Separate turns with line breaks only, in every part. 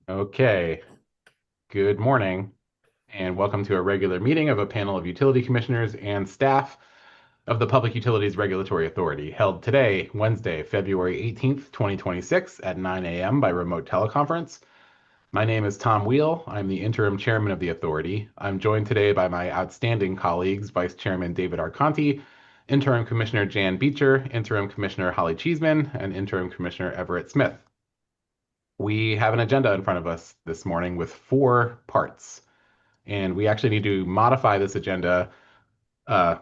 Okay, good morning, and welcome to a regular meeting of a panel of utility commissioners and staff of the Public Utilities Regulatory Authority, held today, Wednesday, February 18th, 2026, at 9 a.m. by remote teleconference. My name is Tom Wheel. I'm the interim chairman of the authority. I'm joined today by my outstanding colleagues, Vice Chairman David Arconti, Interim Commissioner Jan Beecher, Interim Commissioner Holly Cheeseman, and Interim Commissioner Everett Smith. We have an agenda in front of us this morning with 4 parts, and we actually need to modify this agenda uh,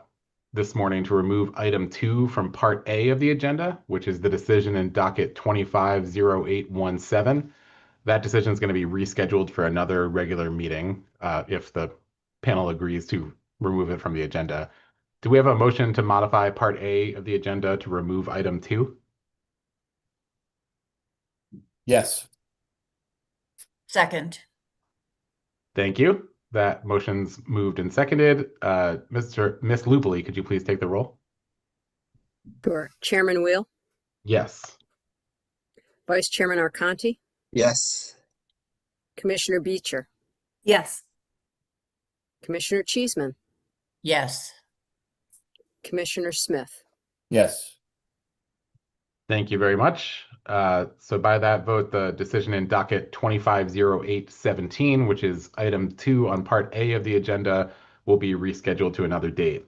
this morning to remove item 2 from part A of the agenda, which is the decision in docket 250817. That decision is going to be rescheduled for another regular meeting if the panel agrees to remove it from the agenda. Do we have a motion to modify part A of the agenda to remove item 2?
Yes.
Second.
Thank you. That motion's moved and seconded. Miss Lupoli, could you please take the roll?
Sure. Chairman Wheel,
Yes.
Vice Chairman Arconti,
Yes.
Commissioner Beecher,
Yes.
Commissioner Cheeseman,
Yes.
Commissioner Smith.
Yes.
Thank you very much. So by that vote, the decision in docket 250817, which is item 2 on part A of the agenda, will be rescheduled to another date.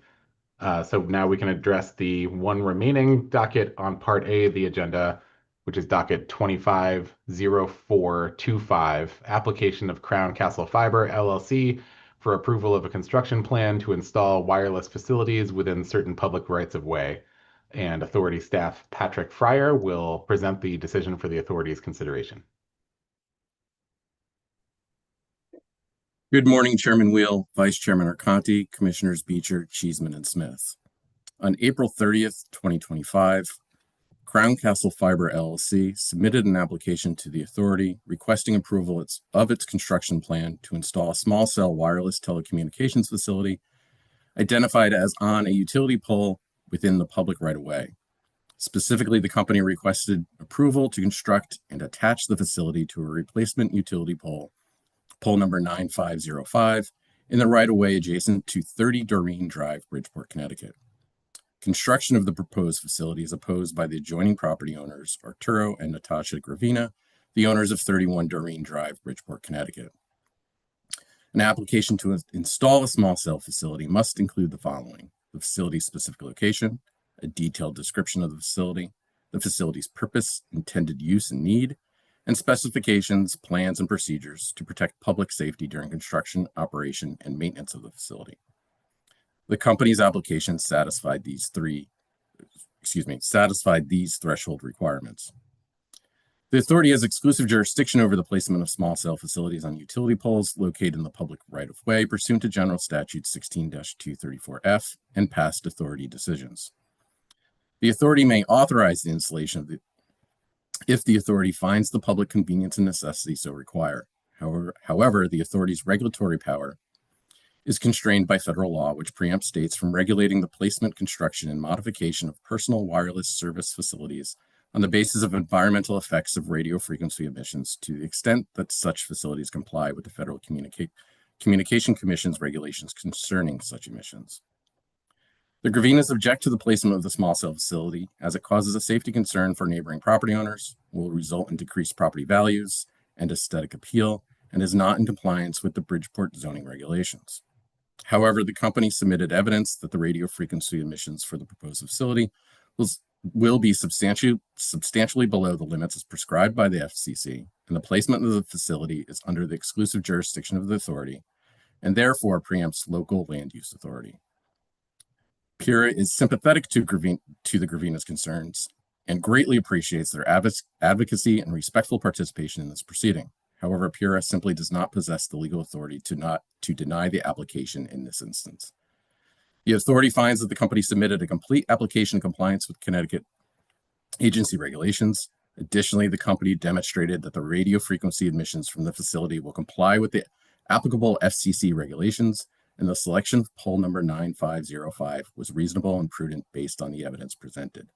So now we can address the one remaining docket on part A of the agenda, which is docket 250425, application of Crown Castle Fiber LLC for approval of a construction plan to install wireless facilities within certain public rights of way. And authority staff Patrick Fryer will present the decision for the authority's consideration.
Good morning, Chairman Wheel, Vice Chairman Arconti, Commissioners Beecher, Cheeseman, and Smith. On April 30th, 2025, Crown Castle Fiber LLC submitted an application to the authority requesting approval of its construction plan to install a small cell wireless telecommunications facility identified as on a utility pole within the public right-of-way. Specifically, the company requested approval to construct and attach the facility to a replacement utility pole, pole number 9505, in the right-of-way adjacent to 30 Doreen Drive, Bridgeport, Connecticut. Construction of the proposed facility is opposed by the adjoining property owners, Arturo and Natasha Gravina, the owners of 31 Doreen Drive, Bridgeport, Connecticut. An application to install a small cell facility must include the following: the facility's specific location, a detailed description of the facility's purpose, intended use and need, and specifications, plans, and procedures to protect public safety during construction, operation, and maintenance of the facility. The company's application satisfied these threshold requirements. The authority has exclusive jurisdiction over the placement of small cell facilities on utility poles located in the public right-of-way pursuant to General Statute 16-234F and past authority decisions. The authority may authorize the installation if the authority finds the public convenience and necessity so require. However, the authority's regulatory power is constrained by federal law, which preempts states from regulating the placement, construction, and modification of personal wireless service facilities on the basis of environmental effects of radio frequency emissions to the extent that such facilities comply with the Federal Communication Commission's regulations concerning such emissions. The Gravinas object to the placement of the small cell facility as it causes a safety concern for neighboring property owners, will result in decreased property values and aesthetic appeal, and is not in compliance with the Bridgeport zoning regulations. However, the company submitted evidence that the radio frequency emissions for the proposed facility will be substantially below the limits as prescribed by the FCC, and the placement of the facility is under the exclusive jurisdiction of the authority, and therefore preempts local land use authority. PURA is sympathetic to the Gravina's concerns and greatly appreciates their advocacy and respectful participation in this proceeding. However, PURA simply does not possess the legal authority to deny the application in this instance. The authority finds that the company submitted a complete application in compliance with Connecticut agency regulations. Additionally, the company demonstrated that the radio frequency emissions from the facility will comply with the applicable FCC regulations, and the selection of pole number 9505 was reasonable and prudent based on the evidence presented.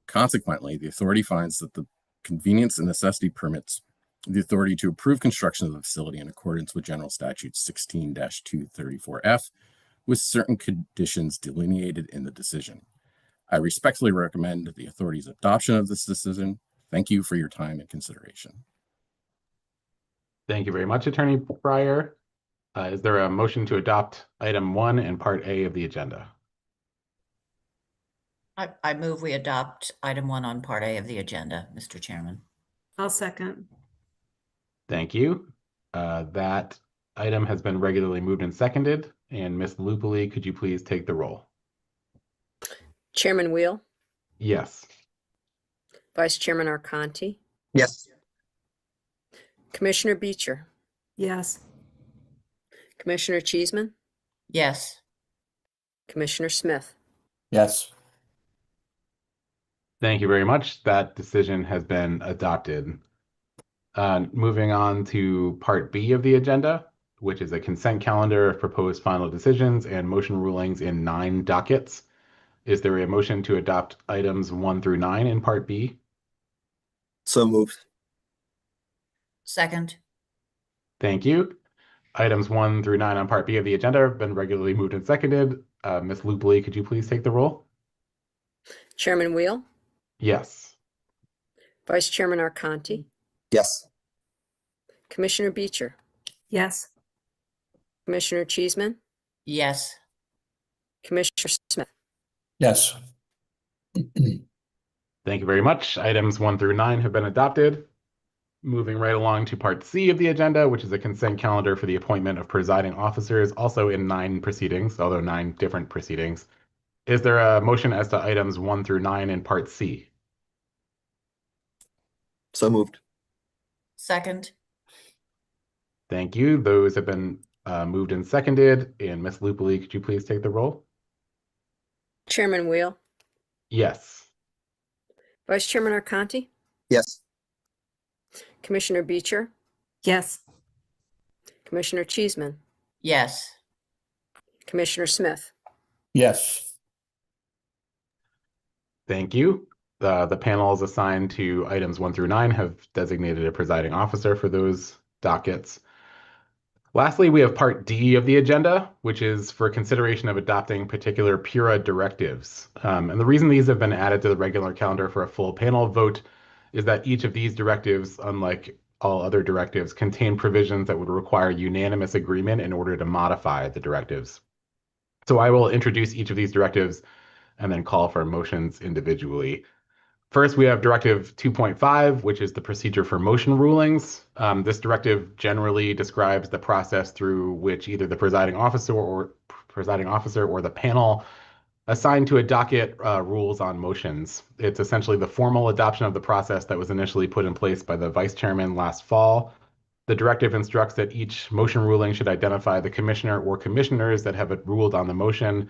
Consequently, the authority finds that the convenience and necessity permits the authority to approve construction of the facility in accordance with General Statute 16-234F with certain conditions delineated in the decision. I respectfully recommend the authority's adoption of this decision. Thank you for your time and consideration.
Thank you very much, Attorney Breyer. Is there a motion to adopt item 1 and part A of the agenda?
I move we adopt item 1 on part A of the agenda, Mr. Chairman.
I'll second.
Thank you. That item has been regularly moved and seconded. And Ms. Lupoli, could you please take the roll?
Chairman Wheel,
Yes.
Vice Chairman Arconti,
Yes.
Commissioner Beecher,
Yes.
Commissioner Cheeseman,
Yes.
Commissioner Smith.
Yes.
Thank you very much. That decision has been adopted. Moving on to part B of the agenda, which is a consent calendar of proposed final decisions and motion rulings in 9 dockets. Is there a motion to adopt items 1 through 9 in part B?
So moved.
Second.
Thank you. Items 1 through 9 on part B of the agenda have been regularly moved and seconded. Ms. Lupoli, could you please take the roll?
Chairman Wheel,
Yes.
Vice Chairman Arconti,
Yes.
Commissioner Beecher,
Yes.
Commissioner Cheeseman,
Yes.
Commissioner Smith.
Yes.
Thank you very much. Items 1 through 9 have been adopted. Moving right along to part C of the agenda, which is a consent calendar for the appointment of presiding officers, also in 9 proceedings, although 9 different proceedings. Is there a motion as to items 1 through 9 in part C?
So moved.
Second.
Thank you. Those have been moved and seconded. And Ms. Lupoli, could you please take the roll?
Chairman Wheel,
Yes.
Vice Chairman Arconti,
Yes.
Commissioner Beecher,
Yes.
Commissioner Cheeseman,
Yes.
Commissioner Smith.
Yes.
Thank you. The panels assigned to items 1 through 9 have designated a presiding officer for those dockets. Lastly, we have part D of the agenda, which is for consideration of adopting particular PURA directives. And the reason these have been added to the regular calendar for a full panel vote is that each of these directives, unlike all other directives, contain provisions that would require unanimous agreement in order to modify the directives. So I will introduce each of these directives and then call for motions individually. First, we have Directive 2.5, which is the procedure for motion rulings. This directive generally describes the process through which either the presiding officer or the panel assigned to a docket rules on motions. It's essentially the formal adoption of the process that was initially put in place by the vice chairman last fall. The directive instructs that each motion ruling should identify the commissioner or commissioners that have ruled on the motion.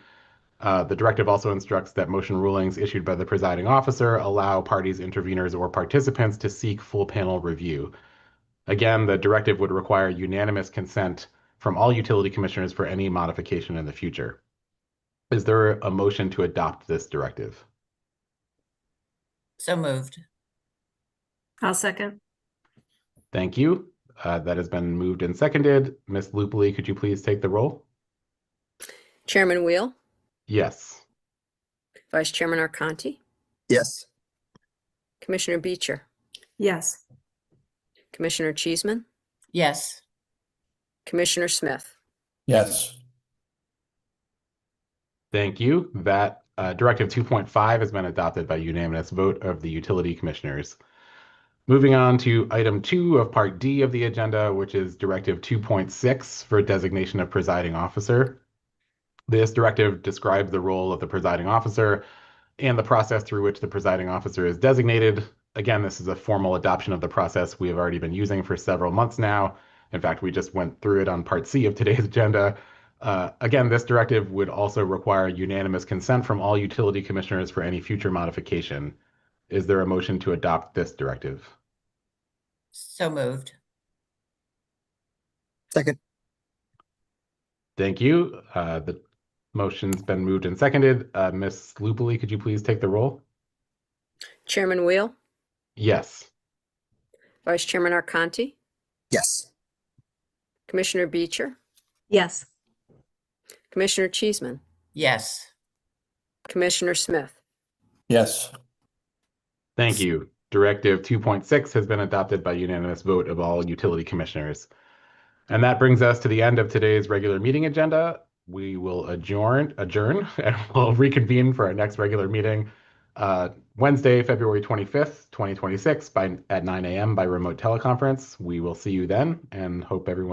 The directive also instructs that motion rulings issued by the presiding officer allow parties, interveners, or participants to seek full panel review. Again, the directive would require unanimous consent from all utility commissioners for any modification in the future. Is there a motion to adopt this directive?
So moved.
I'll second.
Thank you. That has been moved and seconded. Ms. Lupoli, could you please take the roll?
Chairman Wheel,
Yes.
Vice Chairman Arconti,
Yes.
Commissioner Beecher,
Yes.
Commissioner Cheeseman,
Yes.
Commissioner Smith.
Yes.
Thank you. That Directive 2.5 has been adopted by unanimous vote of the utility commissioners. Moving on to item 2 of part D of the agenda, which is Directive 2.6 for designation of presiding officer. This directive describes the role of the presiding officer and the process through which the presiding officer is designated. Again, this is a formal adoption of the process we have already been using for several months now. In fact, we just went through it on part C of today's agenda. Again, this directive would also require unanimous consent from all utility commissioners for any future modification. Is there a motion to adopt this directive?
So moved.
Second.
Thank you. The motion's been moved and seconded. Ms. Lupoli, could you please take the roll?
Chairman Wheel,
Yes.
Vice Chairman Arconti,
Yes.
Commissioner Beecher,
Yes.
Commissioner Cheeseman,
Yes.
Commissioner Smith.
Yes.
Thank you. Directive 2.6 has been adopted by unanimous vote of all utility commissioners. And that brings us to the end of today's regular meeting agenda. We will adjourn, and we'll reconvene for our next regular meeting Wednesday, February 25th, 2026 at 9 a.m. by remote teleconference. We will see you then and hope everyone